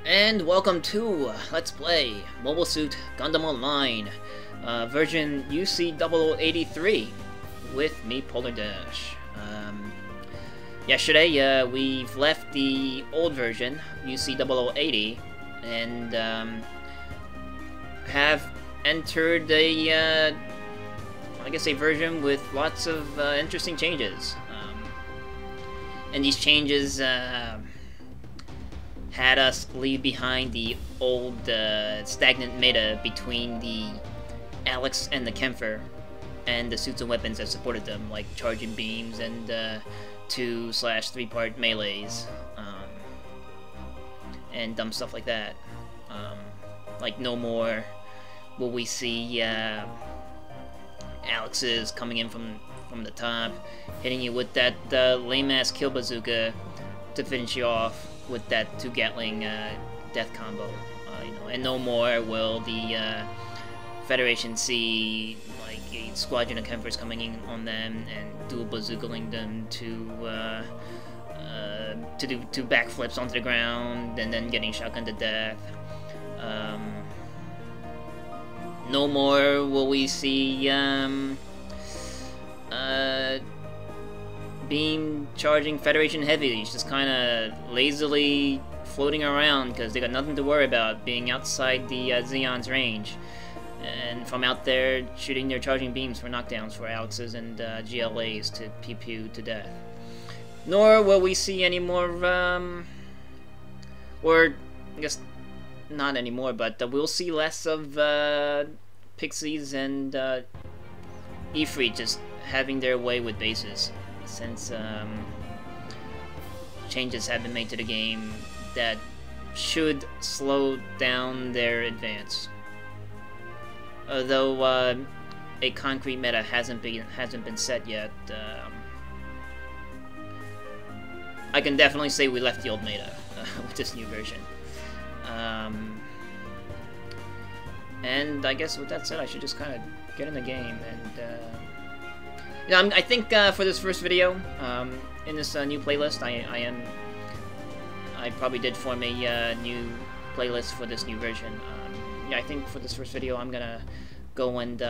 And welcome to Let's Play Mobile Suit Gundam Online, version UC0083, with me, Polar Dash. Yesterday, we've left the old version, UC0080, and have entered a, I guess, a version with lots of interesting changes. And these changes had us leave behind the old stagnant meta between the Alex and the Kempfer, and the suits and weapons that supported them, like charging beams and 2/3-part melees, and dumb stuff like that. Like, no more will we see Alex's coming in from the top, hitting you with that lame-ass kill bazooka to finish you off with that 2 Gatling death combo, and no more will the Federation see like a squadron of Kempfers coming in on them and dual bazookaing them to do 2 backflips onto the ground and then getting shotgunned to death. No more will we see beam charging Federation heavies just kind of lazily floating around because they got nothing to worry about, being outside the Zeon's range, and from out there shooting their charging beams for knockdowns for Alex's and GLAs to pew to death. Nor will we see any more, or I guess not anymore, but we'll see less of Pixies and Ifrit just having their way with bases, since changes have been made to the game that should slow down their advance. Although a concrete meta hasn't been set yet, I can definitely say we left the old meta with this new version. And I guess with that said, I should just kind of get in the game and I think for this first video, in this new playlist, I probably did form a new playlist for this new version. Yeah, I think for this first video, I'm gonna go and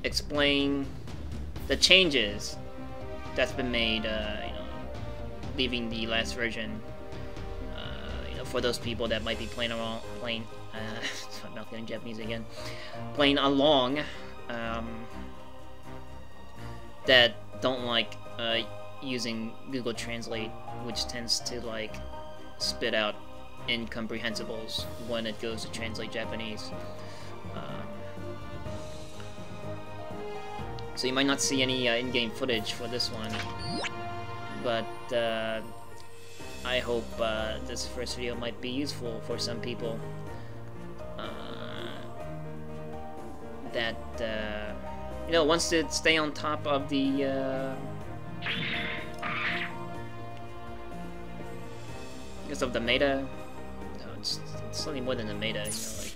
explain the changes that's been made, leaving the last version, for those people that might be playing along, I'm not getting Japanese again, playing along, that don't like using Google Translate, which tends to like spit out incomprehensibles when it goes to translate Japanese. So you might not see any in-game footage for this one, but I hope this first video might be useful for some people that wants to stay on top of the of the meta. No, it's slightly more than the meta, like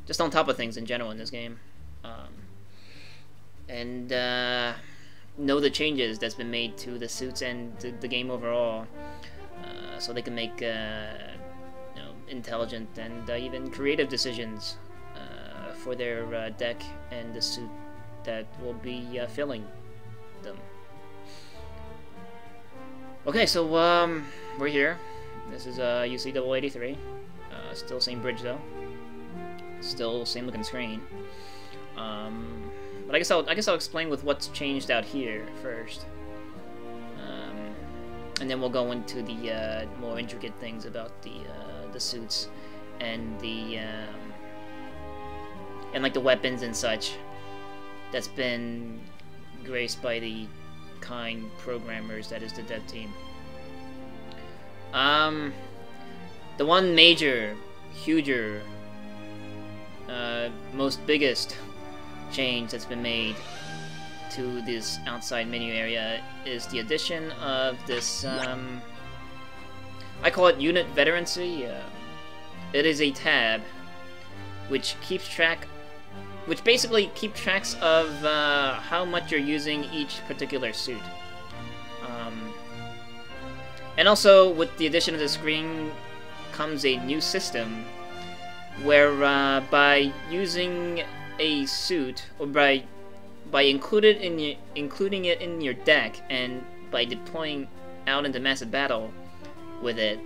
just on top of things in general in this game, and know the changes that's been made to the suits and the game overall, so they can make intelligent and even creative decisions for their deck and the suit that will be filling them. Okay, so we're here. This is UC0083. Still same bridge though. Still same looking screen. But I guess I'll explain with what's changed out here first, and then we'll go into the more intricate things about the suits and and like the weapons and such that's been graced by the kind programmers that is the dev team. The one major, huger, most biggest change that's been made to this outside menu area is the addition of this, I call it unit veterancy. It is a tab which basically keeps tracks of how much you're using each particular suit. And also, with the addition of the screen comes a new system where by using a suit, or by including it in your deck, and by deploying out into massive battle with it,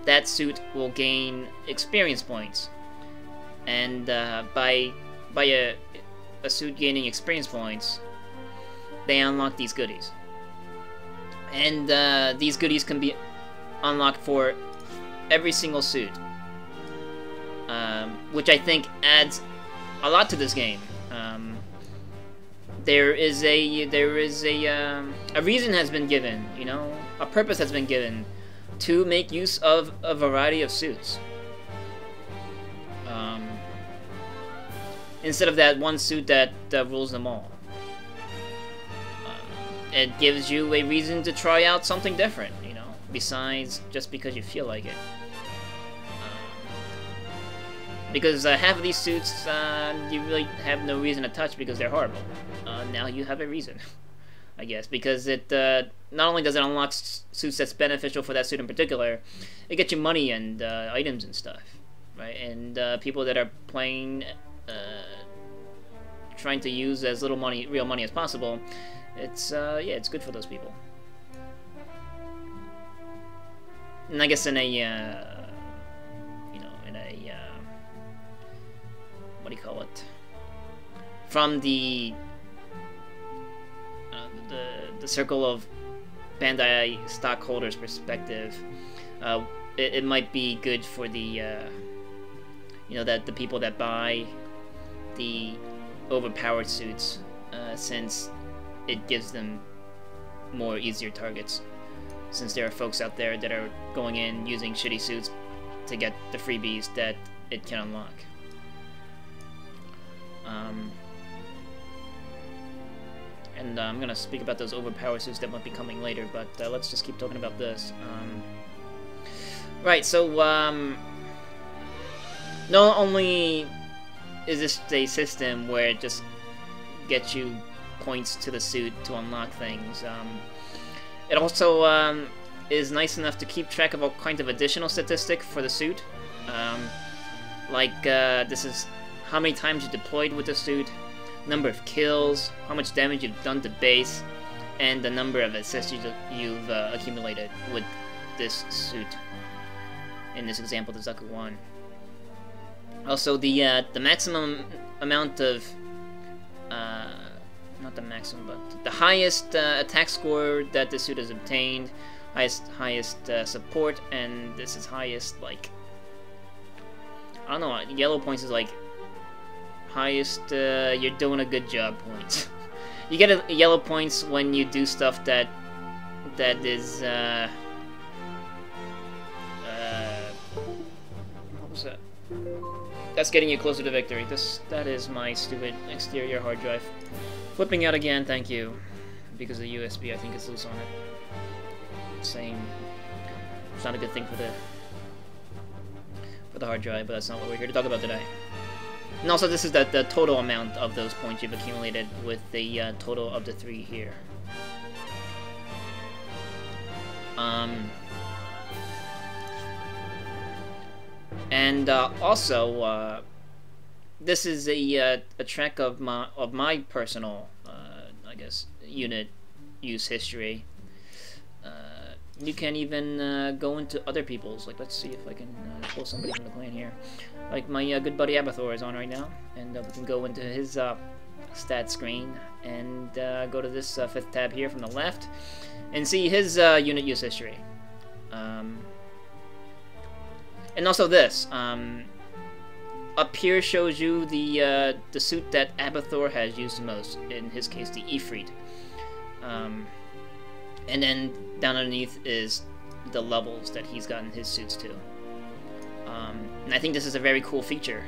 that suit will gain experience points. And by a suit gaining experience points, they unlock these goodies. And these goodies can be unlocked for every single suit, which I think adds a lot to this game. There is a reason has been given, you know, a purpose has been given to make use of a variety of suits. Instead of that one suit that rules them all. It gives you a reason to try out something different, you know, besides just because you feel like it. Because half of these suits you really have no reason to touch because they're horrible. Now you have a reason, I guess, because it not only does it unlock suits that's beneficial for that suit in particular, it gets you money and items and stuff, right? And people that are playing, trying to use as little money, real money as possible, it's yeah, it's good for those people. And I guess in a you know, in a what do you call it? From the circle of Bandai stockholders' perspective, it might be good for the you know, that the people that buy the overpowered suits, since it gives them more easier targets. Since there are folks out there that are going in using shitty suits to get the freebies that it can unlock. And I'm gonna speak about those overpowered suits that might be coming later, but let's just keep talking about this. Right, so not only is this a system where it just gets you points to the suit to unlock things, it also is nice enough to keep track of all kinds of additional statistics for the suit. Like this is how many times you deployed with the suit, number of kills, how much damage you've done to base, and the number of assists you've accumulated with this suit. In this example, the Zaku 1. Also, the maximum amount of not the maximum, but the highest attack score that the suit has obtained, highest support, and this is highest, like, I don't know, yellow points is like highest you're doing a good job points. You get a yellow points when you do stuff that is what was that? That's getting you closer to victory. That is my stupid exterior hard drive flipping out again. Thank you, because the USB I think is loose on it. Saying it's not a good thing for the hard drive, but that's not what we're here to talk about today. And also, this is the total amount of those points you've accumulated with the total of the 3 here. And also, this is a track of my personal, I guess, unit use history. You can even go into other people's. Like, let's see if I can pull somebody from the clan here. Like my good buddy Abathor is on right now, and we can go into his stat screen and go to this 5th tab here from the left and see his unit use history. And also this up here shows you the suit that Abathor has used the most. In his case, the Ifrit. And then down underneath is the levels that he's gotten his suits to. And I think this is a very cool feature,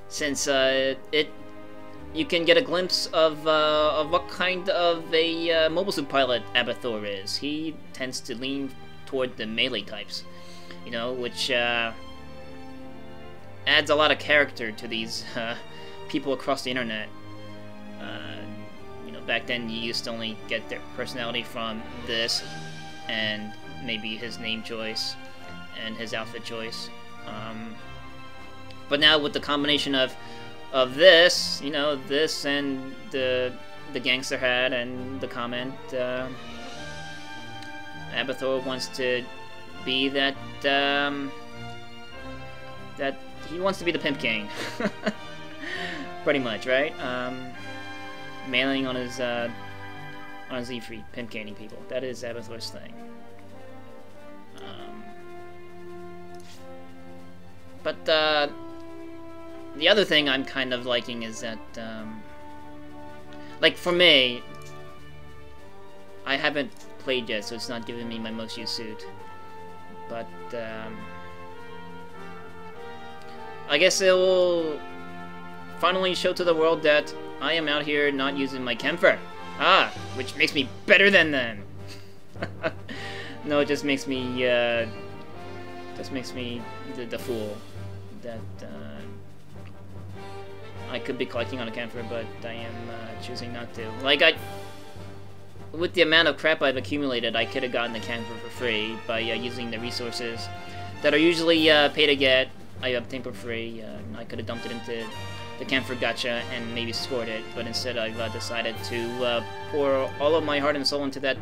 since you can get a glimpse of what kind of a mobile suit pilot Abathor is. He tends to lean toward the melee types, you know, which adds a lot of character to these people across the internet. You know, back then you used to only get their personality from this and maybe his name choice and his outfit choice. But now with the combination of this, you know, this and the gangster hat and the comment, Abathur wants to be that he wants to be the pimp king, pretty much, right? Mailing on his Ifrit, pimp caning people. That is Abathur's thing. But the other thing I'm kind of liking is that, like for me, I haven't played yet, so it's not giving me my most used suit. But I guess it will finally show to the world that I am out here not using my Kemper. Which makes me better than them. No, it just makes me the fool that I could be collecting on a Kemper, but I am choosing not to. Like, with the amount of crap I've accumulated, I could have gotten the Kemper for free by using the resources that are usually pay to get. I obtained for free. I could have dumped it into the Kemper gacha and maybe scored it, but instead I've decided to pour all of my heart and soul into that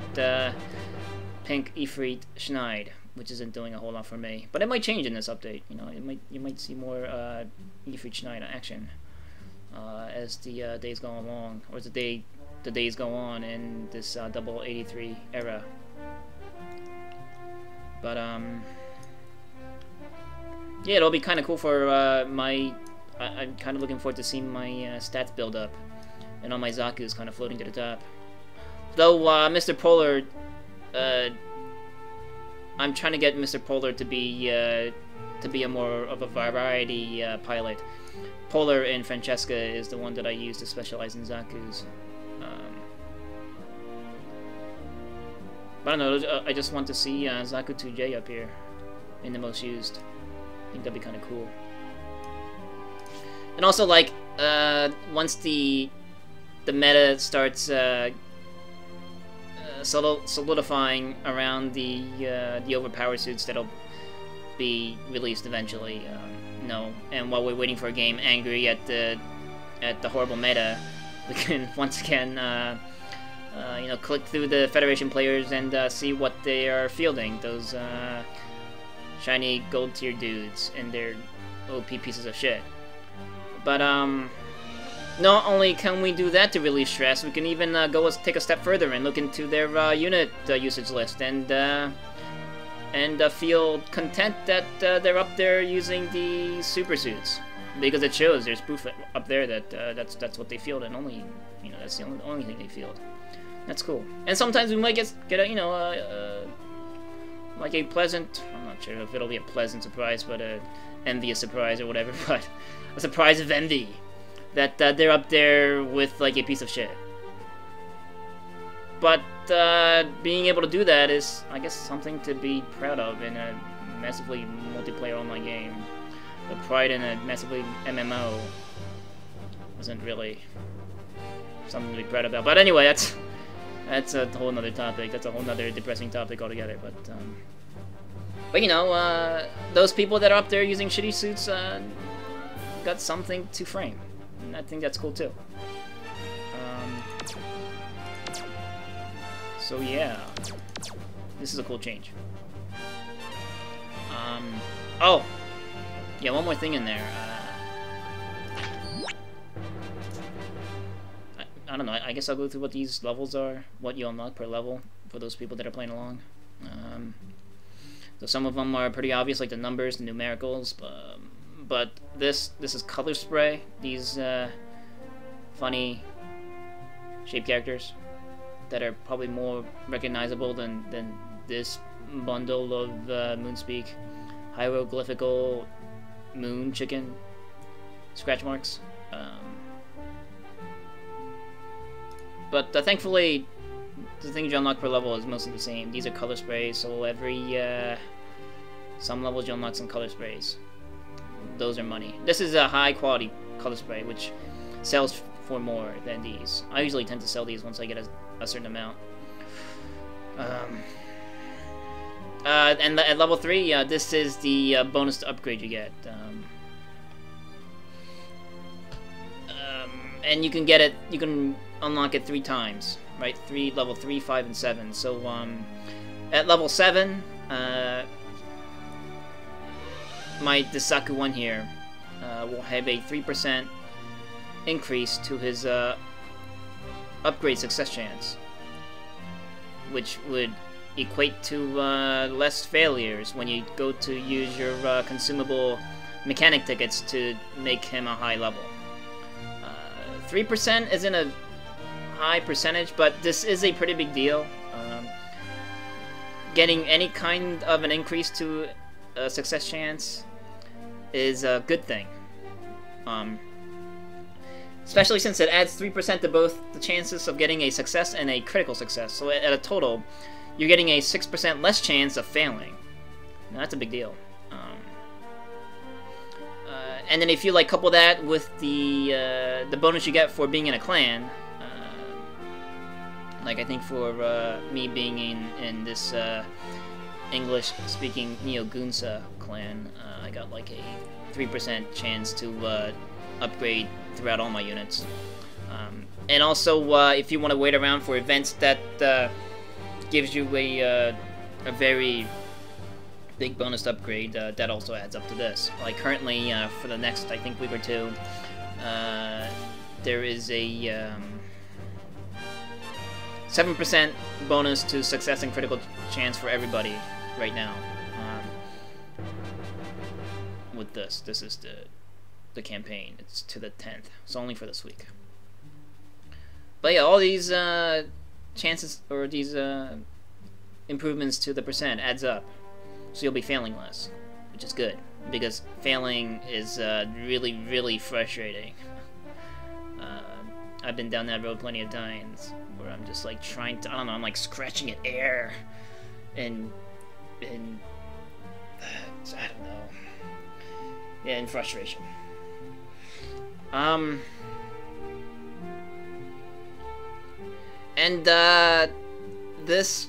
pink Ifrit Schneid, which isn't doing a whole lot for me. But it might change in this update. You know, you might see more Ifrit Schneid action as the days go along, or as the days go on in this double 83 era. But yeah, it'll be kind of cool for I'm kind of looking forward to seeing my stats build up, and all my Zaku's kind of floating to the top. Though Mr. Polar, I'm trying to get Mr. Polar to be a more of a variety pilot. Polar and Francesca is the one that I use to specialize in Zaku's. But I don't know, I just want to see Zaku 2J up here in the most used. I think that'd be kind of cool. And also, like, once the meta starts solidifying around the overpowered suits that'll be released eventually, you know, and while we're waiting for a game angry at the horrible meta, we can once again, you know, click through the Federation players and see what they are fielding. Those shiny gold tier dudes and their OP pieces of shit. But not only can we do that to relieve stress, we can even take a step further and look into their unit usage list and feel content that they're up there using the super suits, because it shows there's proof up there that that's what they field, and only, you know, that's the only thing they field. That's cool. And sometimes we might get a, you know, like a pleasant, I'm not sure if it'll be a pleasant surprise, but a envious surprise or whatever, but a surprise of envy that they're up there with like a piece of shit. But being able to do that is, I guess, something to be proud of in a massively multiplayer online game. The pride in a massively MMO isn't really something to be proud about. But anyway, that's a whole nother topic. That's a whole nother depressing topic altogether. But you know, those people that are up there using shitty suits got something to frame, and I think that's cool too. So yeah, this is a cool change. Oh, yeah, one more thing in there. I don't know, I guess I'll go through what these levels are, what you unlock per level for those people that are playing along. So some of them are pretty obvious, like the numbers, the numericals, but this is color spray. These funny shape characters that are probably more recognizable than this bundle of Moonspeak hieroglyphical moon chicken scratch marks. But thankfully, the things you unlock per level is mostly the same. These are color sprays, so every some levels you unlock some color sprays. Those are money. This is a high quality color spray, which sells for more than these. I usually tend to sell these once I get a certain amount. And at level 3, this is the bonus to upgrade you get. And you can get it, you can unlock it 3 times, right? Level 3, 5, and 7. So, at level 7, the Zaku one here will have a 3% increase to his upgrade success chance, which would equate to less failures when you go to use your consumable mechanic tickets to make him a high level. 3% isn't a high percentage, but this is a pretty big deal. Getting any kind of an increase to a success chance is a good thing. Especially since it adds 3% to both the chances of getting a success and a critical success. So at a total, you're getting a 6% less chance of failing. Now, that's a big deal. And then if you like couple that with the bonus you get for being in a clan, like I think for me being in this English-speaking Neo-Gunsa clan, I got like a 3% chance to upgrade throughout all my units. And also, if you want to wait around for events that gives you a very big bonus upgrade, that also adds up to this. Like currently, for the next, I think, week or two, there is a 7% bonus to success and critical chance for everybody right now. With this is the campaign. It's to the 10th. It's only for this week. But yeah, all these chances, or these improvements to the percent adds up. So you'll be failing less, which is good, because failing is really, really frustrating. I've been down that road plenty of times, where I'm just like trying to, I don't know, I'm like scratching at air, and I don't know, yeah, in frustration. And this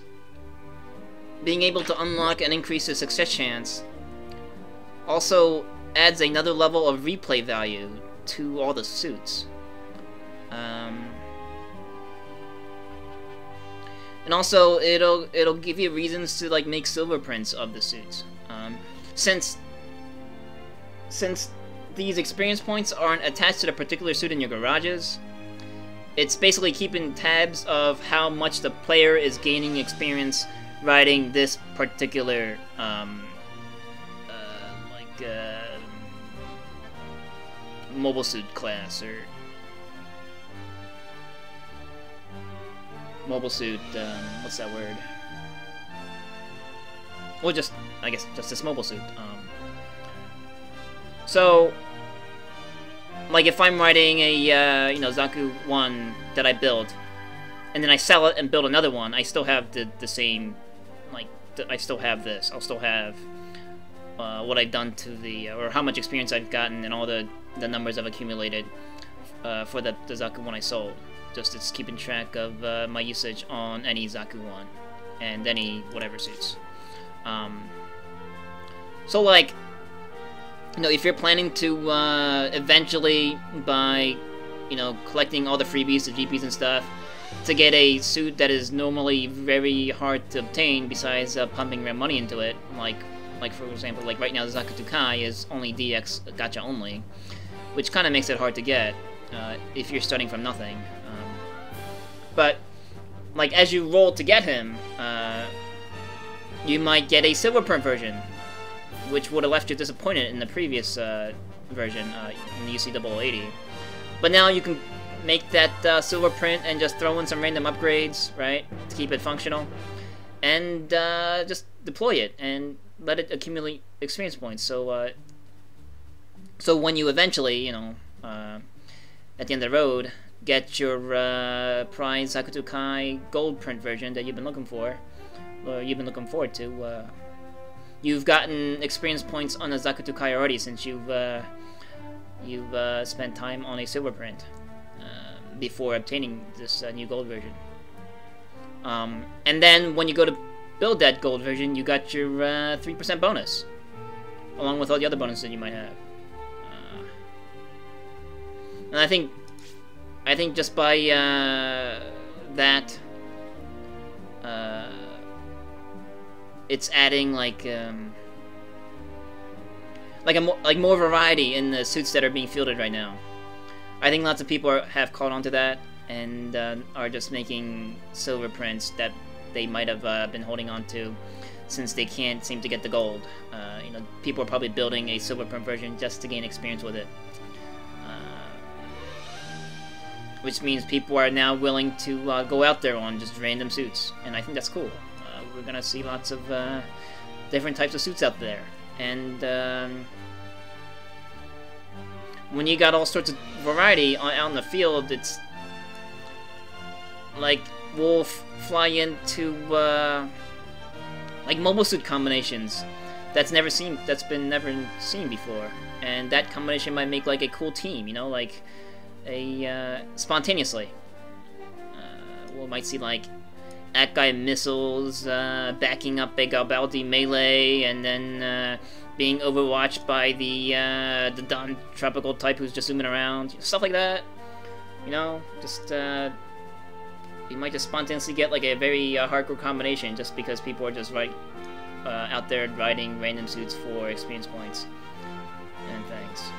being able to unlock and increase the success chance also adds another level of replay value to all the suits. And also it'll give you reasons to like make silver prints of the suits. Since these experience points aren't attached to the particular suit in your garages, it's basically keeping tabs of how much the player is gaining experience riding this particular mobile suit class, or mobile suit, what's that word? Well, just, I guess, just this mobile suit. So, like if I'm riding a, Zaku 1 that I build, and then I sell it and build another one, I still have the same, I still have this. I'll still have what I've done to the, or how much experience I've gotten and all the numbers I've accumulated for the Zaku 1 I sold. Just it's keeping track of my usage on any Zaku 1 and any whatever suits. So like, if you're planning to eventually by, collecting all the freebies, the GPs and stuff, to get a suit that is normally very hard to obtain besides pumping rare money into it, like for example, like right now the Zaku Tukai is only DX gacha only, which kind of makes it hard to get if you're starting from nothing. But like as you roll to get him, you might get a silver print version, which would have left you disappointed in the previous version, in the UC 080. But now you can make that silver print and just throw in some random upgrades, right, to keep it functional, and just deploy it and let it accumulate experience points. So, so when you eventually, at the end of the road, get your prize Zaku Tukai gold print version that you've been looking for, or you've been looking forward to, you've gotten experience points on the Zaku Tukai already, since you've spent time on a silver print before obtaining this new gold version. And then when you go to build that gold version, you got your 3% bonus, along with all the other bonuses that you might have. And I think just by that, it's adding like more variety in the suits that are being fielded right now. I think lots of people have caught on to that and are just making silver prints that they might have been holding on to since they can't seem to get the gold. You know, people are probably building a silver print version just to gain experience with it. Which means people are now willing to go out there on just random suits, and I think that's cool. We're gonna see lots of different types of suits out there, and when you got all sorts of variety out in the field, it's like we'll fly into like mobile suit combinations that's never seen before, and that combination might make like a cool team, you know, like a spontaneously. We might see like At-Guy missiles backing up a Garibaldi melee, and then being overwatched by the Don Tropical type who's just zooming around, stuff like that. You know, just you might just spontaneously get like a very hardcore combination just because people are just out there riding random suits for experience points and things.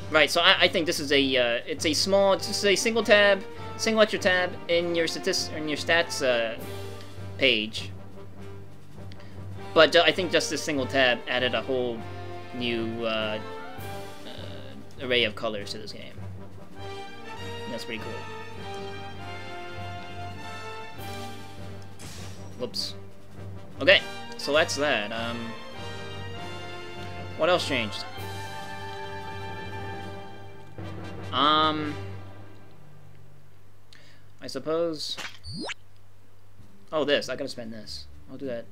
Right, so I think this is it's a single extra tab in your stats page. But I think just this single tab added a whole new array of colors to this game. And that's pretty cool. Whoops. Okay, so that's that. What else changed? I suppose... Oh, this. I gotta spend this. I'll do that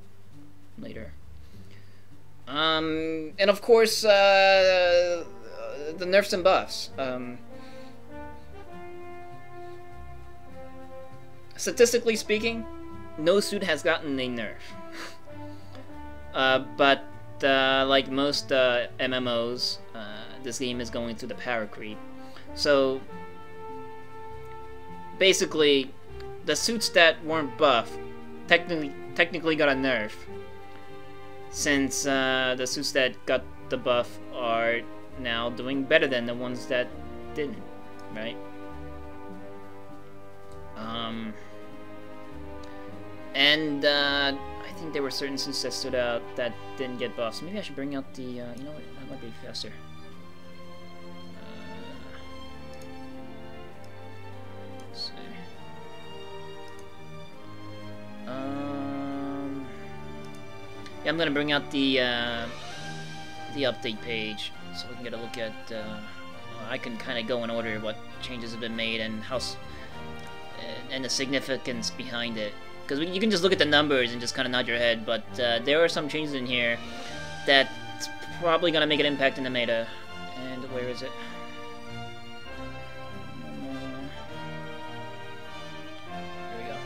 later. And of course, the nerfs and buffs. Statistically speaking, no suit has gotten a nerf. But like most MMOs, this game is going through the power creep. So basically, the suits that weren't buffed technically got a nerf, since the suits that got the buff are now doing better than the ones that didn't, right? And I think there were certain suits that stood out that didn't get buffs. So maybe I should bring out the, you know what, that might be faster. Let's see. Yeah, I'm gonna bring out the update page so we can get a look at. I can kind of go in order what changes have been made and how and the significance behind it. Because you can just look at the numbers and just kind of nod your head, but there are some changes in here that's probably gonna make an impact in the meta. And where is it? Here we go.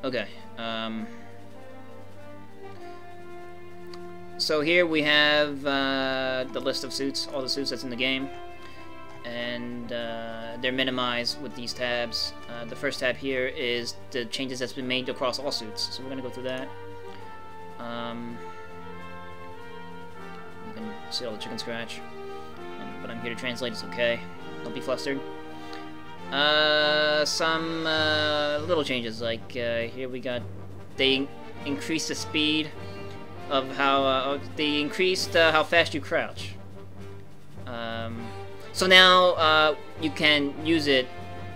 Okay, so here we have the list of suits, all the suits that's in the game, and they're minimized with these tabs. The first tab here is the changes that's been made across all suits, so we're gonna go through that. You can see all the chicken scratch, but I'm here to translate, it's okay, don't be flustered. Some little changes, like here we got, they increased the speed of how, they increased how fast you crouch. So now you can use it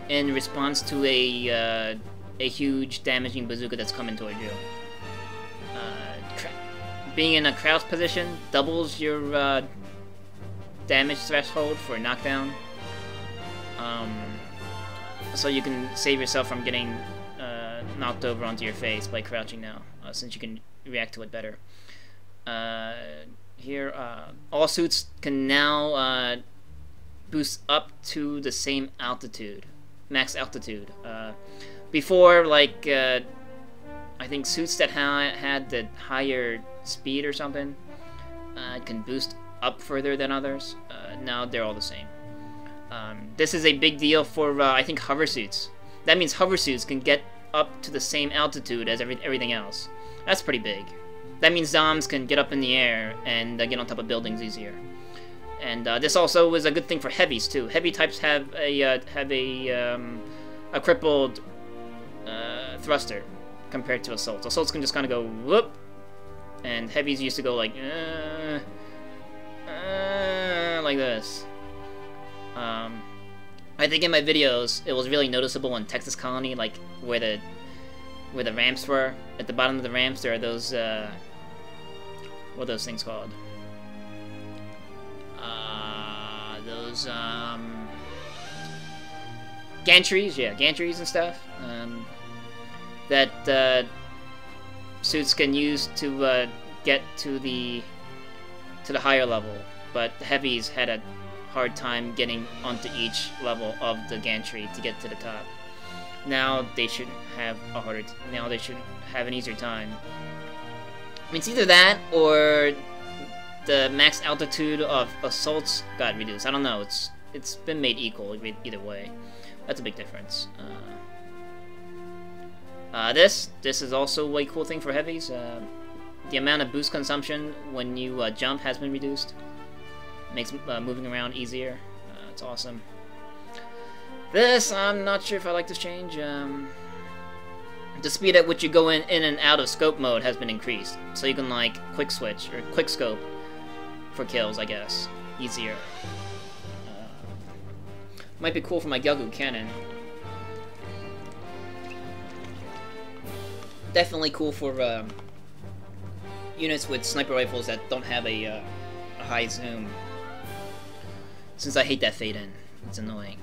in response to a huge damaging bazooka that's coming toward you. Being in a crouch position doubles your damage threshold for knockdown. So you can save yourself from getting knocked over onto your face by crouching now, since you can react to it better. Here, all suits can now boost up to the same altitude, max altitude. Before, like, I think suits that had the higher speed or something can boost up further than others. Now they're all the same. This is a big deal for, I think, hover suits. That means hover suits can get up to the same altitude as everything else. That's pretty big. That means Zoms can get up in the air and get on top of buildings easier. And this also is a good thing for heavies too. Heavy types have a crippled thruster compared to assaults. Assaults can just kind of go whoop, and heavies used to go like this. I think in my videos it was really noticeable in Texas Colony, like where the ramps were. At the bottom of the ramps there are those what are those things called? Those gantries, yeah, gantries and stuff. That suits can use to get to the higher level, but the heavies had a hard time getting onto each level of the gantry to get to the top. Now they shouldn't have a harder. Now they shouldn't have an easier time. I mean, it's either that or the max altitude of assaults got reduced. I don't know. It's been made equal either way. That's a big difference. This is also a way cool thing for heavies. The amount of boost consumption when you jump has been reduced. Makes moving around easier. It's awesome. This, I'm not sure if I like this change. The speed at which you go in and out of scope mode has been increased. So you can, like, quick switch, or quick scope for kills, I guess. Easier. Might be cool for my Gyalgu cannon. Definitely cool for units with sniper rifles that don't have a high zoom. Since I hate that fade-in. It's annoying.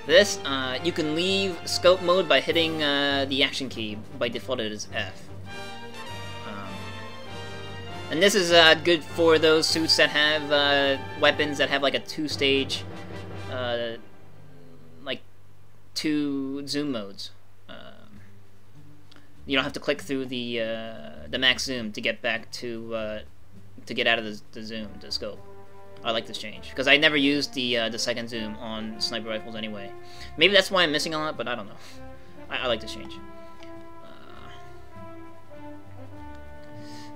This, you can leave scope mode by hitting the action key. By default it is F. And this is good for those suits that have weapons that have like a two-stage, like 2 zoom modes. You don't have to click through the max zoom to get back to get out of the zoom, the scope. I like this change because I never used the second zoom on sniper rifles anyway. Maybe that's why I'm missing a lot, but I don't know. I like this change.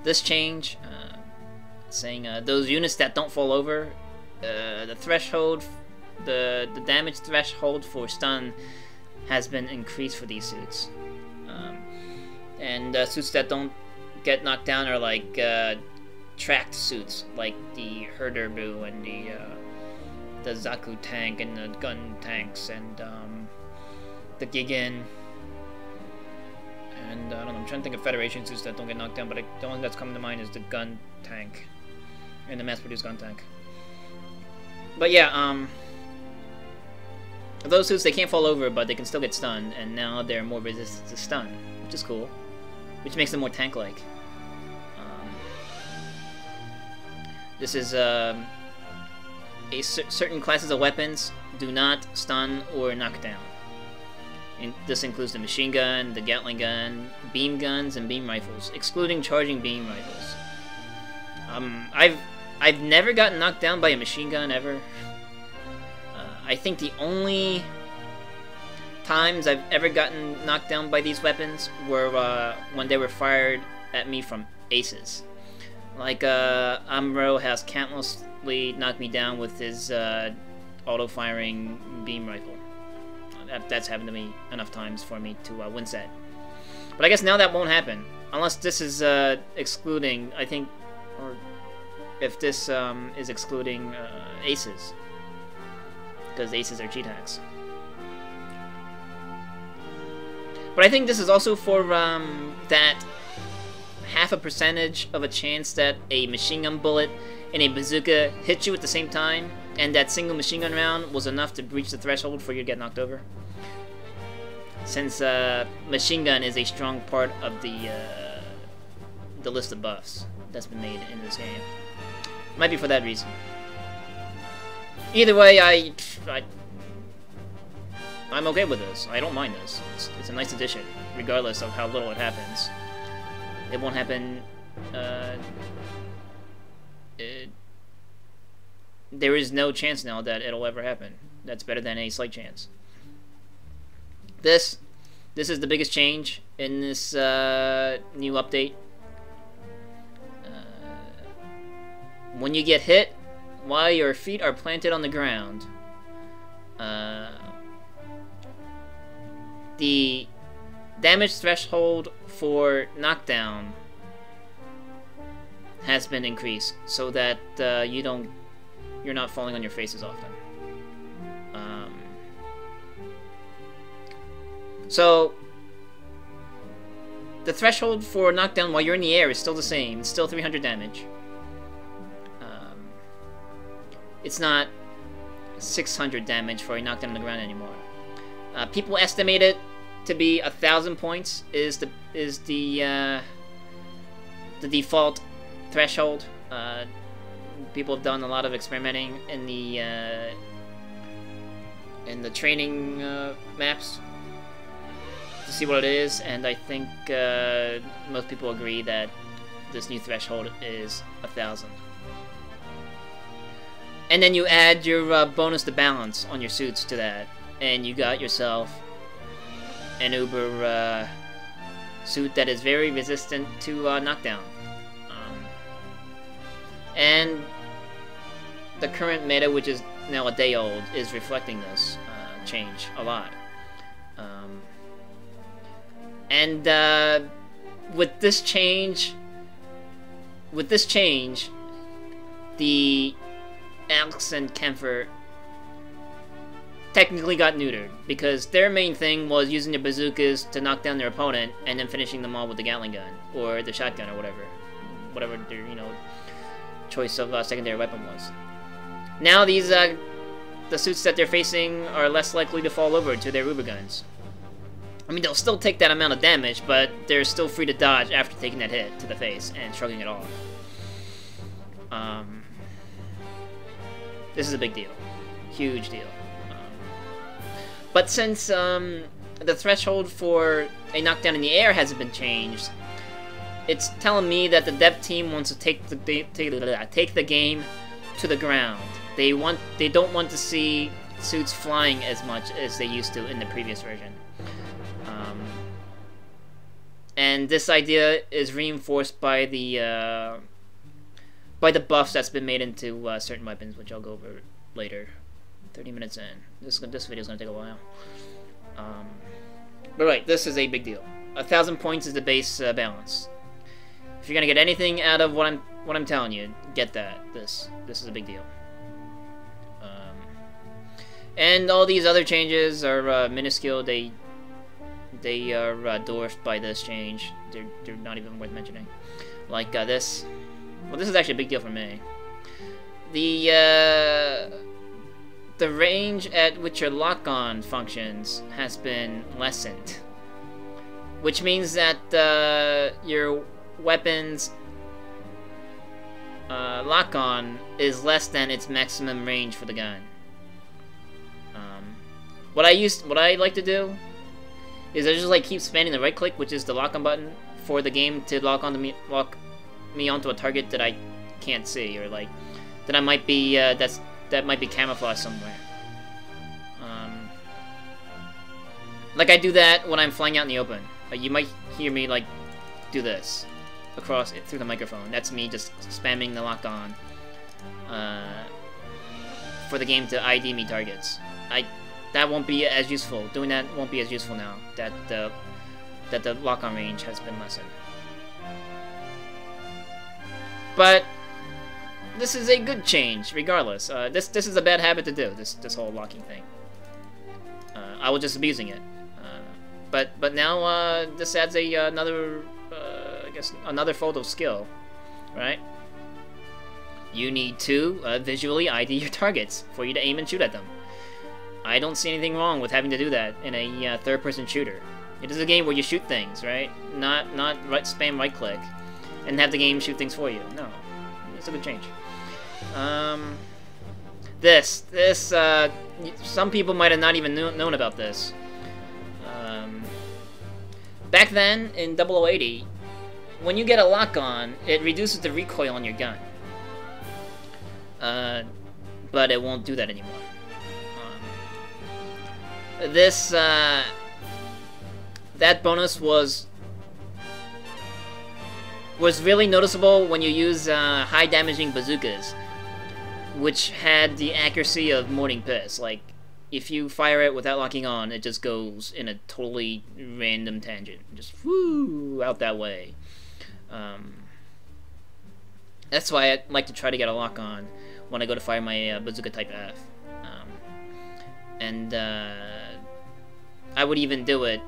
This change, saying those units that don't fall over, the threshold, the damage threshold for stun has been increased for these suits. And suits that don't get knocked down are like tracked suits, like the Herder Boo and the Zaku tank and the gun tanks and the Gigan. And I don't know, I'm trying to think of Federation suits that don't get knocked down, but the one that's coming to mind is the gun tank and the mass-produced gun tank. But yeah, those suits, they can't fall over, but they can still get stunned, and now they're more resistant to stun, which is cool, which makes them more tank-like. This is certain classes of weapons do not stun or knock down. This includes the machine gun, the Gatling gun, beam guns, and beam rifles, excluding charging beam rifles. I've never gotten knocked down by a machine gun ever. I think the only times I've ever gotten knocked down by these weapons were when they were fired at me from aces. Like, Amro has countlessly knocked me down with his auto-firing beam rifle. That's happened to me enough times for me to win set. But I guess now that won't happen. Unless this is excluding, I think, or if this is excluding aces. Because aces are cheat hacks. But I think this is also for that half a percentage of a chance that a machine gun bullet and a bazooka hit you at the same time, and that single machine gun round was enough to breach the threshold for you to get knocked over. Since machine gun is a strong part of the list of buffs that's been made in this game. Might be for that reason. Either way, I'm okay with this. I don't mind this. It's a nice addition, regardless of how little it happens. It won't happen. There is no chance now that it'll ever happen. That's better than a slight chance. This is the biggest change in this new update. When you get hit while your feet are planted on the ground, the damage threshold for Knockdown has been increased so that you're not falling on your face as often. So the threshold for Knockdown while you're in the air is still the same. It's still 300 damage. It's not 600 damage for a knockdown on the ground anymore. People estimate it to be 1,000 points is the default threshold. People have done a lot of experimenting in the training maps to see what it is, and I think most people agree that this new threshold is 1,000. And then you add your bonus to balance on your suits to that, and you got yourself an uber suit that is very resistant to knockdown. And the current meta, which is now a day old, is reflecting this change a lot. And with this change, the Alex and Kempfer technically got neutered, because their main thing was using their bazookas to knock down their opponent and then finishing them all with the Gatling gun or the shotgun or whatever their choice of secondary weapon was. Now these the suits that they're facing are less likely to fall over to their Uber guns. I mean, they'll still take that amount of damage, but they're still free to dodge after taking that hit to the face and shrugging it off. This is a big deal. Huge deal. But since the threshold for a knockdown in the air hasn't been changed, it's telling me that the dev team wants to take the game to the ground. They don't want to see suits flying as much as they used to in the previous version. And this idea is reinforced by the buffs that's been made into certain weapons, which I'll go over later. 30 minutes in. This video's gonna take a while. But right, this is a big deal. 1,000 points is the base balance. If you're gonna get anything out of what I'm telling you, get that. This is a big deal. And all these other changes are minuscule. They are dwarfed by this change. They're not even worth mentioning. Like this. Well, this is actually a big deal for me. The range at which your lock-on functions has been lessened, which means that your weapon's lock-on is less than its maximum range for the gun. What I like to do is I just like keep spamming the right click, which is the lock-on button, for the game to lock me onto a target that I can't see, or like that I might be that might be camouflaged somewhere. Like I do that when I'm flying out in the open. You might hear me like do this across it through the microphone. That's me just spamming the lock on for the game to ID me targets. That won't be as useful. Doing that won't be as useful now that the lock on range has been lessened. But this is a good change, regardless. This is a bad habit to do. This whole locking thing. I was just abusing it. But now this adds another I guess another fold of skill, right? You need to visually ID your targets for you to aim and shoot at them. I don't see anything wrong with having to do that in a third-person shooter. It is a game where you shoot things, right? Not spam right-click and have the game shoot things for you. No, it's a good change. some people might have not even known about this. Back then, in 0080, when you get a lock-on, it reduces the recoil on your gun. But it won't do that anymore. That bonus was really noticeable when you use high damaging bazookas, which had the accuracy of Morning Piss. Like, if you fire it without locking on, it just goes in a totally random tangent, just whoo out that way. That's why I like to try to get a lock on when I go to fire my bazooka type F. I would even do it,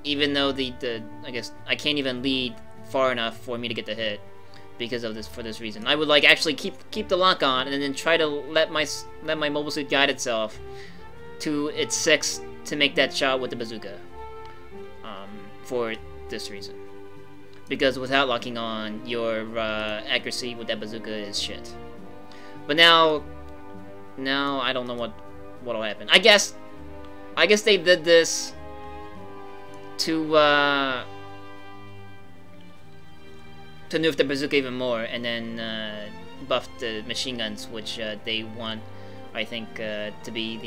even though I guess I can't even lead far enough for me to get the hit because of for this reason. I would like actually keep the lock on and then try to let my mobile suit guide itself to its 6 to make that shot with the bazooka. For this reason, because without locking on, your accuracy with that bazooka is shit. But now I don't know what'll happen. I guess they did this to nerf the bazooka even more, and then buff the machine guns, which they want, I think, to be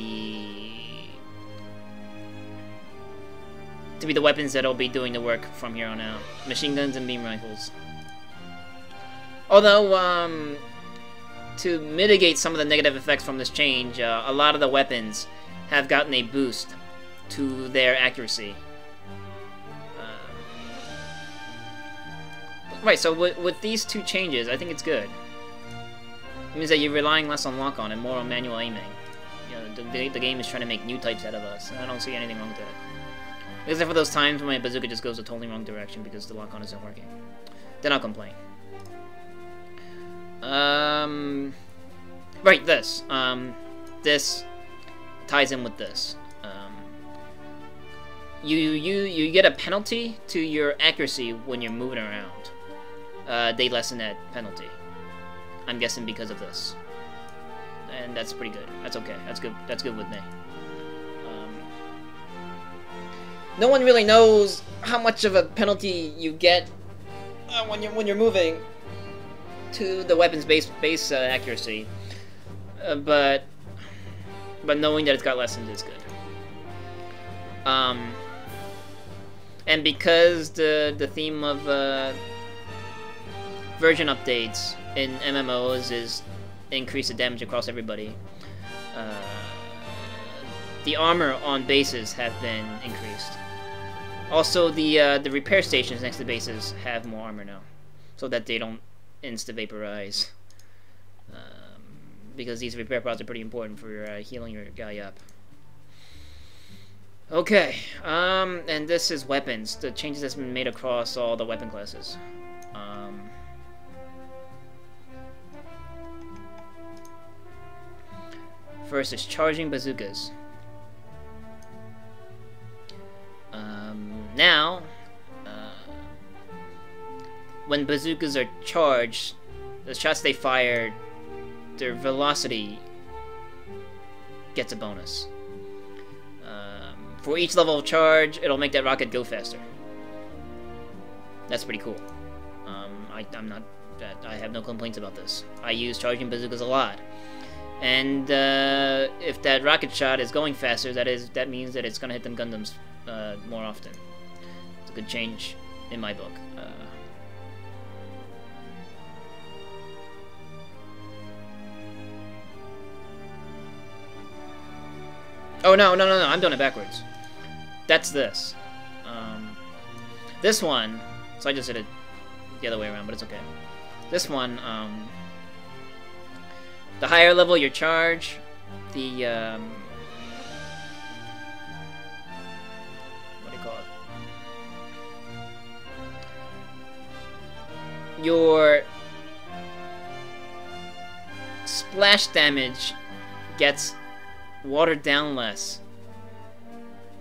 the weapons that'll be doing the work from here on out. Machine guns and beam rifles. Although, to mitigate some of the negative effects from this change, a lot of the weapons have gotten a boost to their accuracy. Right, so with these two changes, I think it's good. It means that you're relying less on lock-on and more on manual aiming. You know, the game is trying to make new types out of us, and I don't see anything wrong with that. Except for those times when my bazooka just goes a totally wrong direction because the lock-on isn't working. Then I'll complain. Right, this. This ties in with this. You get a penalty to your accuracy when you're moving around. They lessen that penalty. I'm guessing because of this. And that's pretty good. That's okay. That's good. That's good with me. No one really knows how much of a penalty you get when you're moving to the weapon's base accuracy, but knowing that it's got lessened is good. And because the theme of version updates in MMOs is increase the damage across everybody, the armor on bases have been increased. Also, the repair stations next to bases have more armor now, so that they don't insta-vaporize. Because these repair pods are pretty important for healing your guy up. Okay, and this is weapons. The changes that's been made across all the weapon classes. First is charging bazookas. Now, when bazookas are charged, the shots they fire, their velocity gets a bonus. For each level of charge, it'll make that rocket go faster. That's pretty cool. I have no complaints about this. I use charging bazookas a lot. And if that rocket shot is going faster, that means that it's gonna hit them Gundams more often. It's a good change in my book. Oh no, I'm doing it backwards. That's this. This one, so I just did it the other way around, but it's okay. This one, the higher level your charge, the, what do you call it? Your splash damage gets watered down less.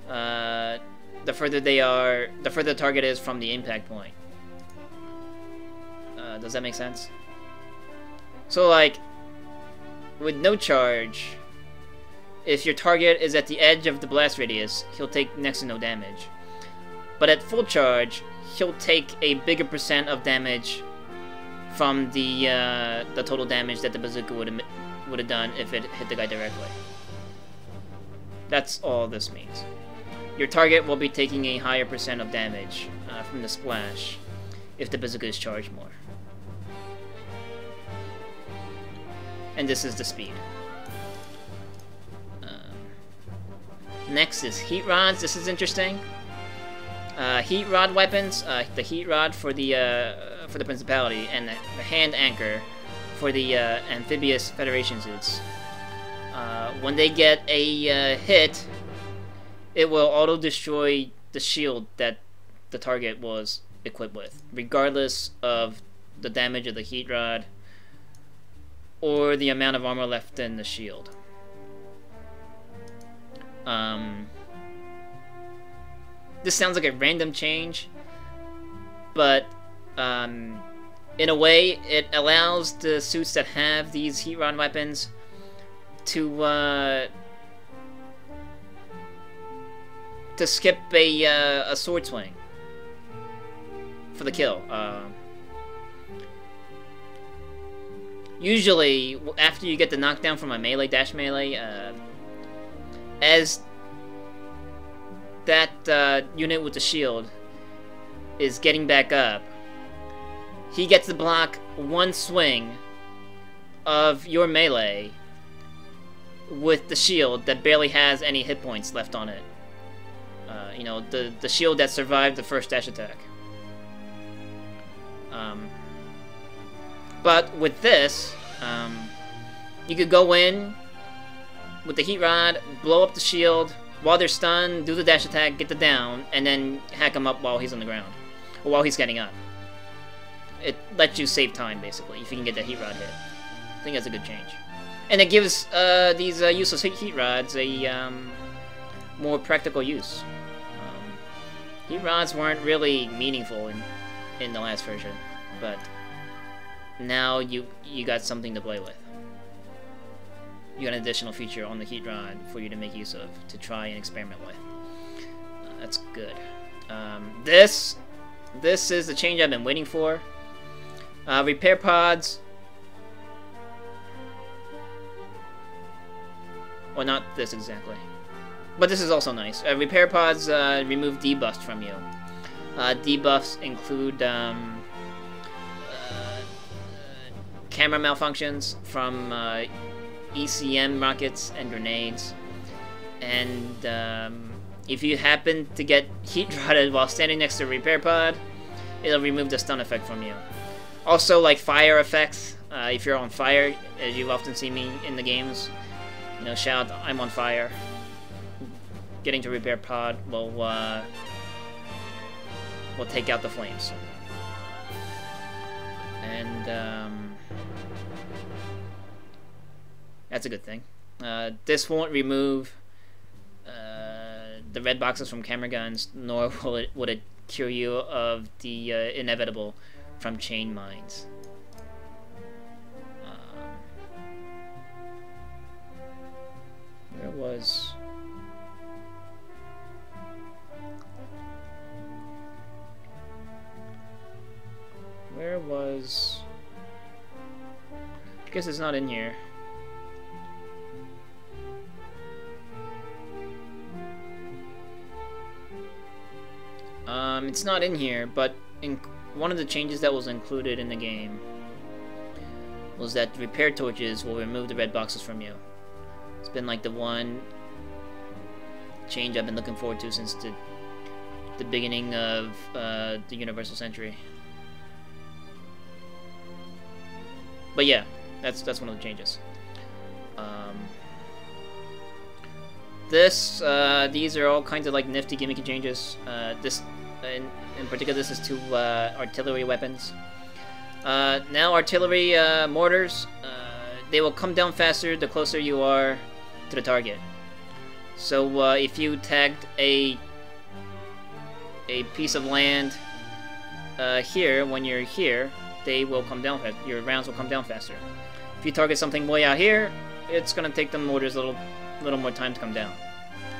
The further the target is from the impact point. Does that make sense? So like, with no charge, if your target is at the edge of the blast radius, he'll take next to no damage. But at full charge, he'll take a bigger percent of damage from the total damage that the bazooka would have done if it hit the guy directly. That's all this means. Your target will be taking a higher percent of damage from the splash if the bazooka is charged more. And this is the speed. Next is heat rods. This is interesting. Heat rod weapons. The heat rod for the Principality, and the hand anchor for the amphibious Federation suits. When they get a hit, it will auto-destroy the shield that the target was equipped with, regardless of the damage of the heat rod or the amount of armor left in the shield. This sounds like a random change, but in a way, it allows the suits that have these heat rod weapons to skip a sword swing for the kill. Usually, after you get the knockdown from a melee dash melee, as that unit with the shield is getting back up, he gets to block one swing of your melee with the shield that barely has any hit points left on it. You know, the shield that survived the first dash attack. But with this, you could go in with the heat rod, blow up the shield while they're stunned, do the dash attack, get the down, and then hack him up while he's on the ground, or while he's getting up. It lets you save time, basically, if you can get that heat rod hit. I think that's a good change. And it gives these useless heat rods a more practical use. Heat rods weren't really meaningful in the last version, but now you got something to play with. You got an additional feature on the heat rod for you to make use of, to try and experiment with. That's good. This is the change I've been waiting for. Repair pods. Well, not this exactly. But this is also nice. Repair pods remove debuffs from you. Debuffs include camera malfunctions from ECM rockets and grenades. And if you happen to get heat rodded while standing next to a repair pod, it'll remove the stun effect from you. Also, like fire effects, if you're on fire, as you often see me in the games, you know, shout, "I'm on fire." Getting to repair pod will take out the flames. And that's a good thing. This won't remove the red boxes from camera guns, nor would it cure you of the inevitable from chain mines. Where was... I guess it's not in here. It's not in here, but one of the changes that was included in the game was that the repair torches will remove the red boxes from you. It's been like the one change I've been looking forward to since the beginning of the Universal Century. But yeah, that's one of the changes. These are all kinds of like nifty gimmicky changes. This, in particular, this is to artillery weapons. Now artillery mortars, they will come down faster the closer you are to the target. So if you tagged a piece of land here, when you're here, they will come down. Your rounds will come down faster. If you target something way out here, it's gonna take the mortars a little more time to come down.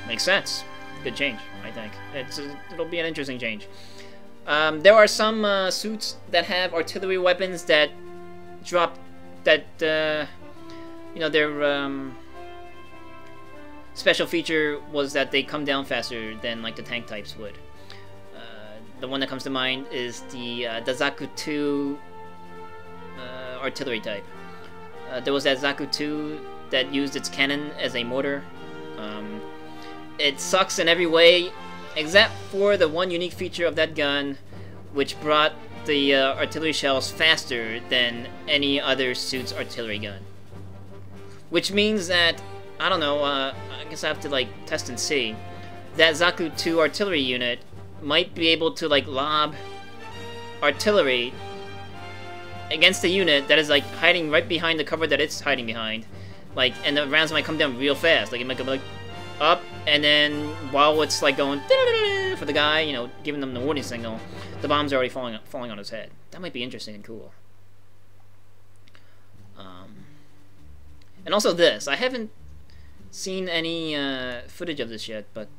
Makes sense. Good change, I think. It'll be an interesting change. There are some suits that have artillery weapons that drop that you know, their special feature was that they come down faster than like the tank types would. The one that comes to mind is the Zaku 2 artillery type. There was that Zaku 2 that used its cannon as a mortar. It sucks in every way, except for the one unique feature of that gun, which brought the artillery shells faster than any other suit's artillery gun. Which means that, I don't know, I guess I have to like test and see, that Zaku 2 artillery unit might be able to like lob artillery against a unit that is like hiding right behind the cover that it's hiding behind. Like, and the rounds might come down real fast. Like, it might go like up, and then while it's like going for the guy, you know, giving them the warning signal, the bombs are already falling on his head. That might be interesting and cool. And also this, I haven't seen any footage of this yet, but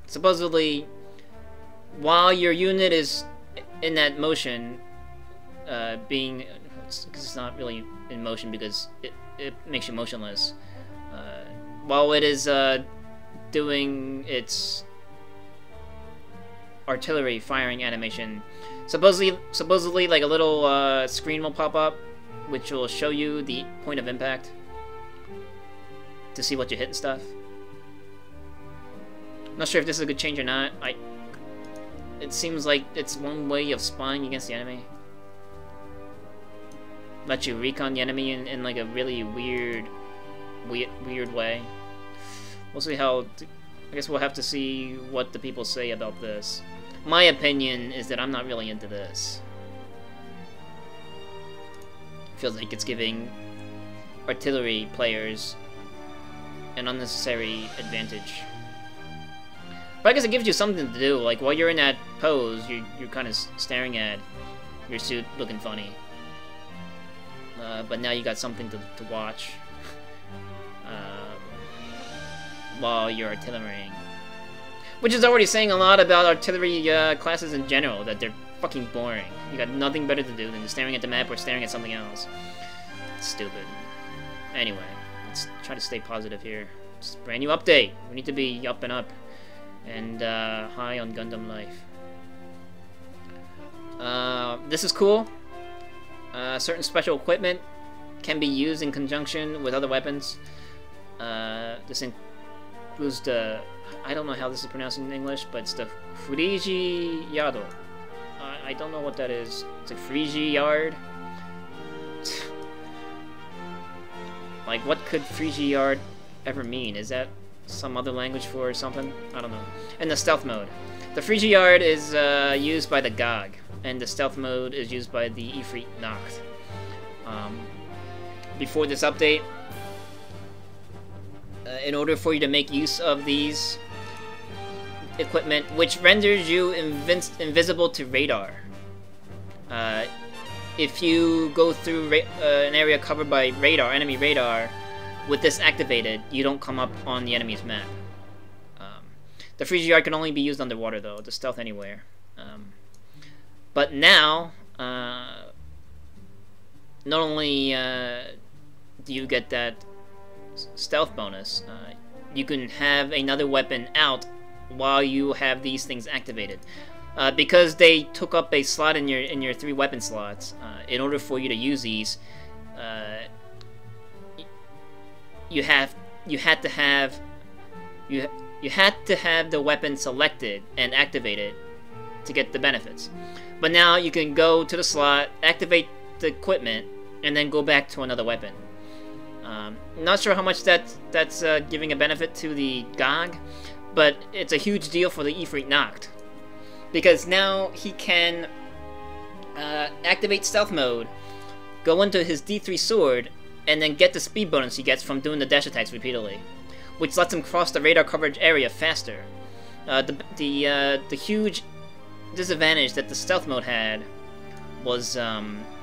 supposedly while your unit is in that motion, it's not really in motion because it makes you motionless. While it is doing its artillery firing animation, supposedly like a little screen will pop up, which will show you the point of impact to see what you hit and stuff. I'm not sure if this is a good change or not. It seems like it's one way of spying against the enemy. Let you recon the enemy in like a really weird way. We'll see how. I guess we'll have to see what the people say about this. My opinion is that I'm not really into this. Feels like it's giving artillery players an unnecessary advantage. But I guess it gives you something to do. Like, while you're in that pose, you're kind of staring at your suit looking funny. But now you got something to watch while you're artillerying. Which is already saying a lot about artillery classes in general, that they're fucking boring. You got nothing better to do than just staring at the map or staring at something else. It's stupid. Anyway, let's try to stay positive here. It's a brand new update. We need to be up and up. And high on Gundam life. This is cool. Certain special equipment can be used in conjunction with other weapons. This includes the... I don't know how this is pronounced in English, but it's the Frigi Yado. I don't know what that is. It's a Frigi Yard. Like, what could Frigi Yard ever mean? Is that some other language for something? I don't know. And the stealth mode. The Frigi Yard is used by the GOG, and the stealth mode is used by the Ifrit Nacht. Before this update, in order for you to make use of these equipment, which renders you invisible to radar. If you go through an area covered by radar, enemy radar, with this activated, you don't come up on the enemy's map. The Frigi Yard can only be used underwater, though, to stealth anywhere. But now, not only do you get that stealth bonus, you can have another weapon out while you have these things activated. Because they took up a slot in your 3 weapon slots, in order for you to use these, you had to have the weapon selected and activated to get the benefits. But now you can go to the slot, activate the equipment, and then go back to another weapon. Not sure how much that's giving a benefit to the GOG, but it's a huge deal for the Ifrit Nacht. Because now he can activate stealth mode, go into his D3 sword, and then get the speed bonus he gets from doing the dash attacks repeatedly, which lets him cross the radar coverage area faster. The huge disadvantage that the stealth mode had was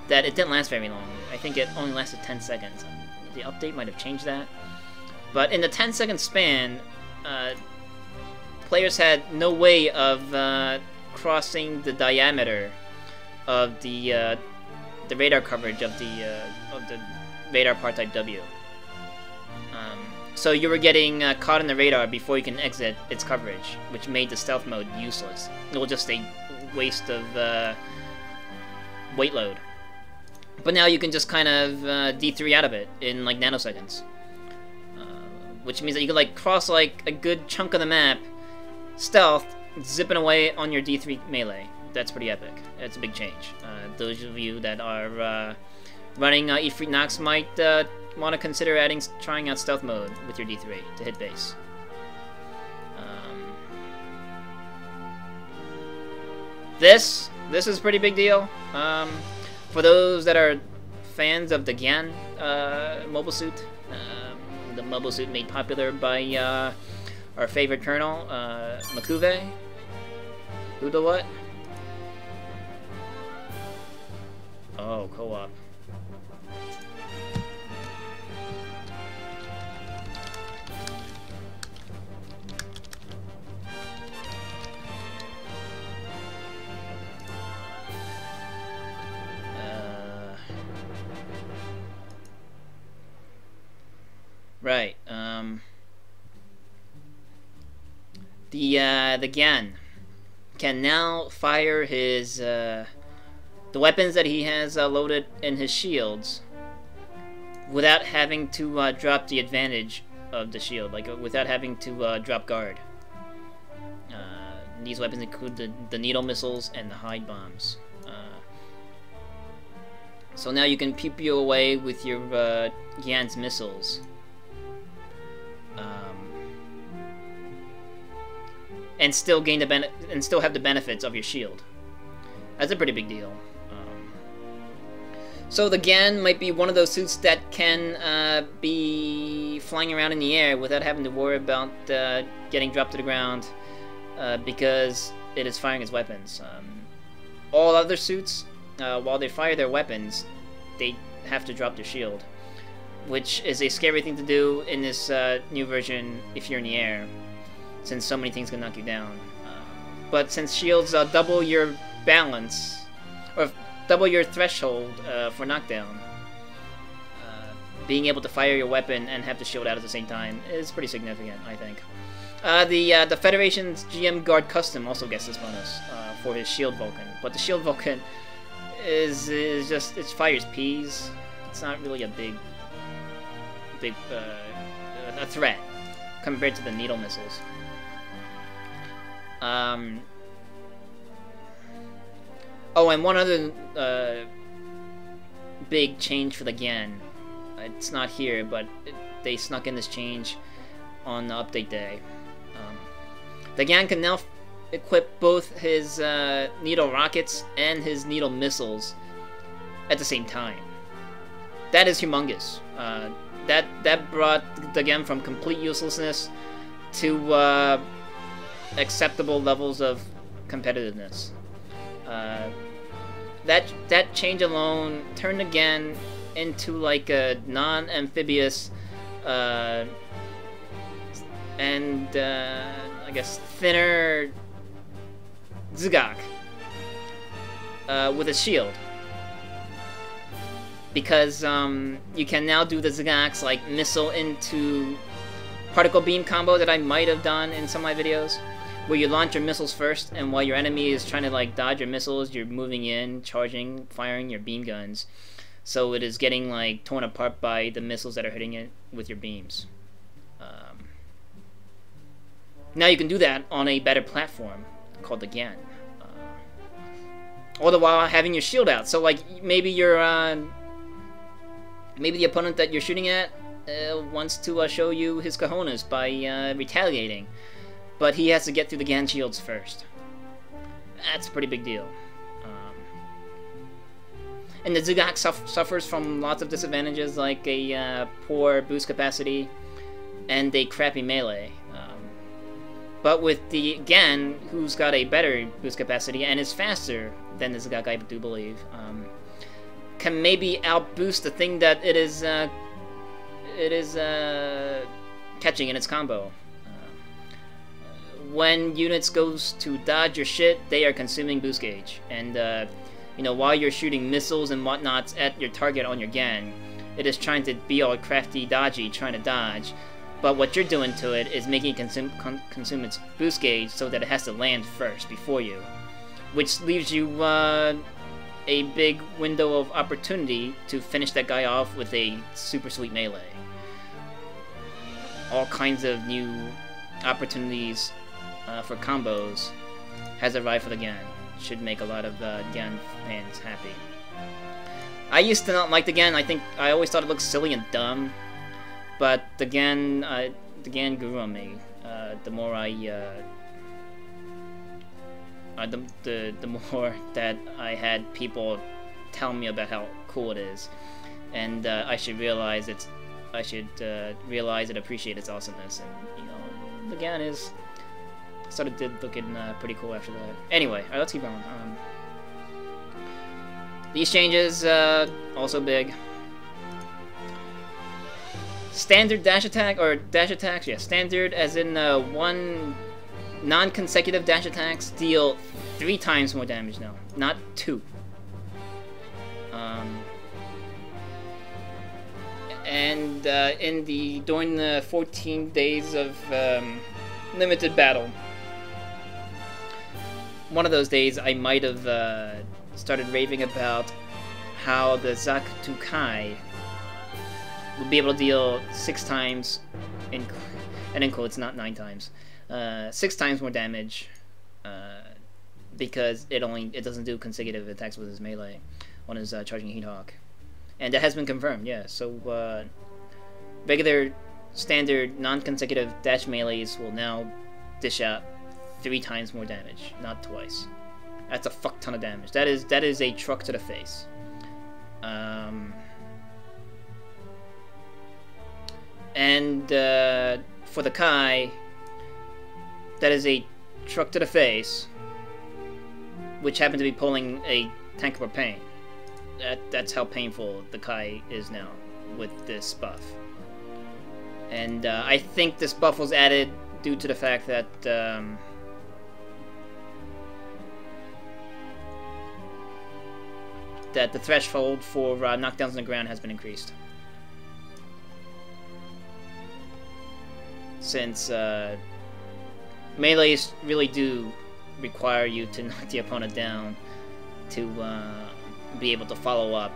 that it didn't last very long. I think it only lasted 10 seconds. The update might have changed that. But in the 10-second span, players had no way of crossing the diameter of the radar coverage of the radar part type W. So you were getting caught in the radar before you can exit its coverage, which made the stealth mode useless. It was just a waste of weight load. But now you can just kind of D3 out of it in like nanoseconds. Which means that you can like cross like a good chunk of the map, stealth, zipping away on your D3 melee. That's pretty epic. It's a big change. Those of you that are running Ifrit Nox might want to consider trying out stealth mode with your D3 to hit base. This is a pretty big deal. For those that are fans of the Gyan mobile suit, the mobile suit made popular by our favorite colonel, Makuve. Who the what? Oh, co-op. Right. The Gyan can now fire his the weapons that he has loaded in his shields without having to drop the advantage of the shield, like without having to drop guard. These weapons include the needle missiles and the hide bombs. So now you can pew away with your Gyan's missiles. And still gain and still have the benefits of your shield. That's a pretty big deal. So the Gyan might be one of those suits that can be flying around in the air without having to worry about getting dropped to the ground because it is firing its weapons. All other suits, while they fire their weapons, they have to drop their shield, which is a scary thing to do in this new version if you're in the air, since so many things can knock you down. But since shields double your balance, or double your threshold for knockdown, being able to fire your weapon and have the shield out at the same time is pretty significant, I think. The Federation's GM Guard Custom also gets this bonus for his Shield Vulcan, but the Shield Vulcan is just, it fires peas. It's not really a big a threat compared to the needle missiles. Oh, and one other big change for the Gyan. It's not here, but they snuck in this change on the update day. The Gyan can now equip both his needle rockets and his needle missiles at the same time. That is humongous. That brought the Gyan from complete uselessness to acceptable levels of competitiveness. That change alone turned the Gyan into like a non-amphibious and I guess thinner Zugak with a shield, because you can now do the Zugaks like missile into particle beam combo that I might have done in some of my videos, where you launch your missiles first, and while your enemy is trying to like dodge your missiles, you're moving in, charging, firing your beam guns, so it is getting like torn apart by the missiles that are hitting it with your beams. Now you can do that on a better platform called the Gyan, all the while having your shield out. So like maybe you're maybe the opponent that you're shooting at wants to show you his cojones by retaliating, but he has to get through the Gyan shields first. That's a pretty big deal. And the Zugak suffers from lots of disadvantages, like a poor boost capacity and a crappy melee. But with the Gyan, who's got a better boost capacity and is faster than the Zugak, I do believe, can maybe outboost the thing that it is catching in its combo. When units goes to dodge your shit, they are consuming boost gauge, and you know, while you're shooting missiles and whatnots at your target on your Gen, it is trying to be all crafty, dodgy, trying to dodge. But what you're doing to it is making it consume its boost gauge so that it has to land first before you, which leaves you a big window of opportunity to finish that guy off with a super sweet melee. All kinds of new opportunities for combos has arrived for the Gen. Should make a lot of Gen fans happy. I used to not like the Gen. I always thought it looked silly and dumb, but the Gen grew on me. The more the more that I had people tell me about how cool it is, and I should realize and appreciate its awesomeness. And you know, the Gen is did looking pretty cool after that. Anyway, alright, let's keep going. These changes also big. Standard dash attack, or dash attacks, yeah, standard as in one non-consecutive dash attacks deal 3 times more damage now, not 2. And during the 14 days of limited battle, one of those days I might have started raving about how the Zakutukai would be able to deal 6 times, and in quotes, not 9 times, 6 times more damage, because it doesn't do consecutive attacks with his melee on his charging Heat Hawk, and that has been confirmed. Yeah, so regular standard non-consecutive dash melees will now dish out 3 times more damage, not twice. That's a fuck ton of damage. That is a truck to the face. And for the Kai, that is a truck to the face, which happened to be pulling a tank of pain. That's how painful the Kai is now with this buff. And I think this buff was added due to the fact that that the threshold for knockdowns on the ground has been increased. Since melees really do require you to knock the opponent down to be able to follow up,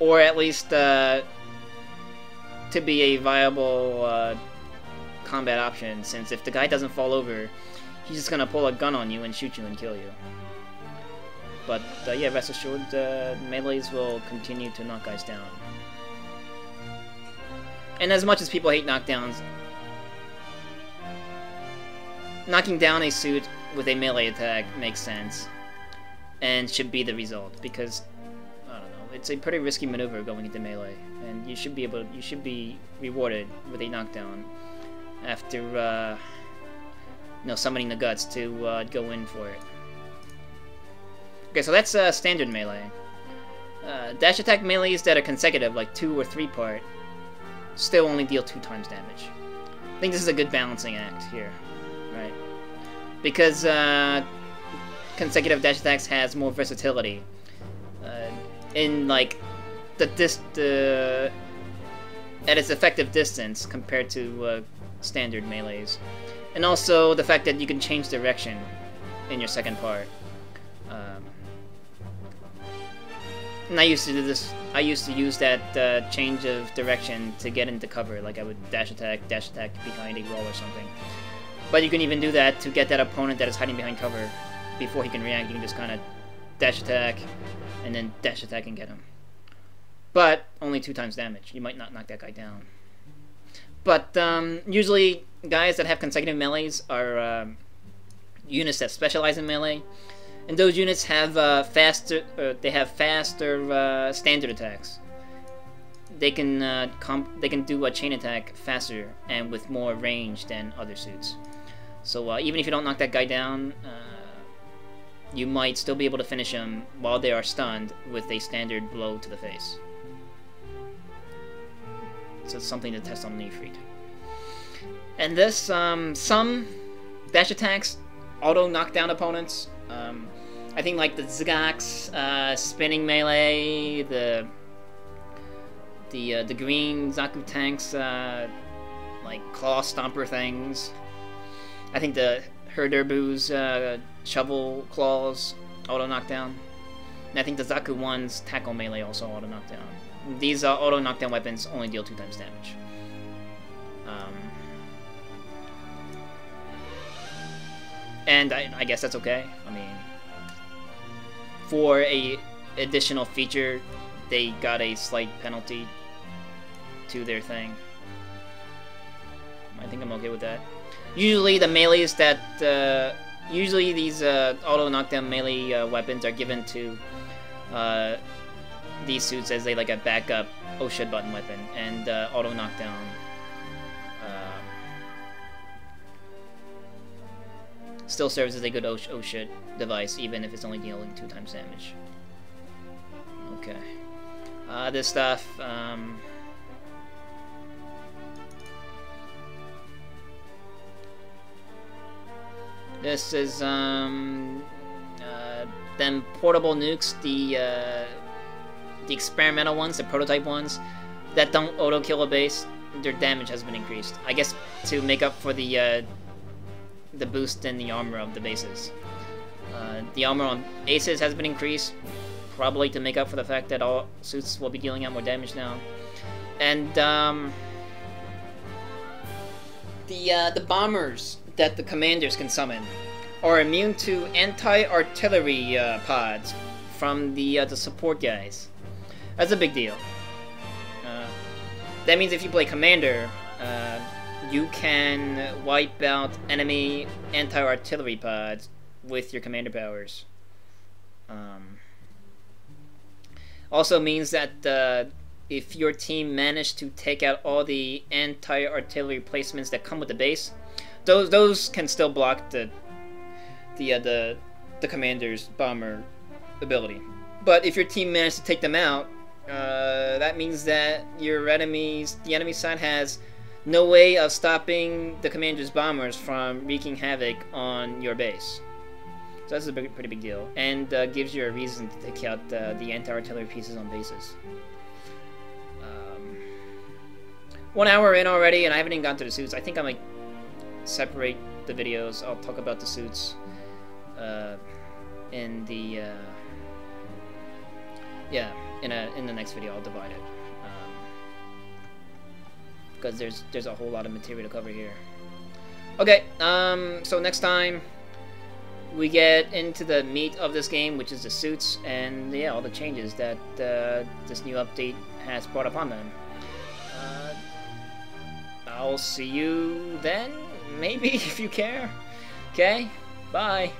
or at least to be a viable combat option, since if the guy doesn't fall over, he's just gonna pull a gun on you and shoot you and kill you. But yeah, rest assured, melees will continue to knock guys down. And as much as people hate knockdowns, knocking down a suit with a melee attack makes sense, and should be the result, because I don't know, it's a pretty risky maneuver going into melee, and you should be rewarded with a knockdown after you know, summoning the guts to go in for it. Okay, so that's standard melee. Dash attack melees that are consecutive, like 2 or 3 part, still only deal 2 times damage. I think this is a good balancing act here, right? Because consecutive dash attacks has more versatility in like at its effective distance compared to standard melees, and also the fact that you can change direction in your second part. And I used to do this. I used to use that change of direction to get into cover. Like I would dash attack behind a wall or something. But you can even do that to get that opponent that is hiding behind cover before he can react. You can just kind of dash attack and then dash attack and get him. But only 2 times damage. You might not knock that guy down. But usually guys that have consecutive melees are units that specialize in melee. And those units have faster standard attacks. They can do a chain attack faster and with more range than other suits. So even if you don't knock that guy down, you might still be able to finish them while they are stunned with a standard blow to the face. So it's something to test on Neophyte. And this, some dash attacks auto knockdown opponents. I think like the Zgax, spinning melee, the green Zaku tanks, like claw stomper things. I think the Herderbu's shovel claws auto knockdown. And I think the Zaku 1's tackle melee also auto knockdown. These auto knockdown weapons only deal 2 times damage. And I guess that's okay. I mean, for a additional feature, they got a slight penalty to their thing. I think I'm okay with that. Usually the melees that, usually these auto knockdown melee weapons are given to these suits as like a backup oh shit button weapon, and auto knockdown still serves as a good oh shit device, even if it's only dealing 2 times damage. Okay. This stuff, this is, them portable nukes, the experimental ones, the prototype ones, that don't auto-kill a base, their damage has been increased. I guess to make up for the boost in the armor of the bases. The armor on aces has been increased, probably to make up for the fact that all suits will be dealing out more damage now. And the bombers that the commanders can summon are immune to anti-artillery pods from the support guys. That's a big deal. That means if you play commander, you can wipe out enemy anti-artillery pods with your commander powers. Also means that if your team managed to take out all the anti-artillery placements that come with the base, those can still block the commander's bomber ability. But if your team managed to take them out, that means that the enemy side has no way of stopping the commander's bombers from wreaking havoc on your base. So that's a pretty big deal, and gives you a reason to take out the anti-artillery pieces on bases. 1 hour in already, and I haven't even gotten to the suits. I think I might separate the videos. I'll talk about the suits in the in the next video. I'll divide it because there's a whole lot of material to cover here. Okay, so next time we get into the meat of this game, which is the suits, and yeah, all the changes that this new update has brought upon them. I'll see you then, maybe, if you care. Okay, bye.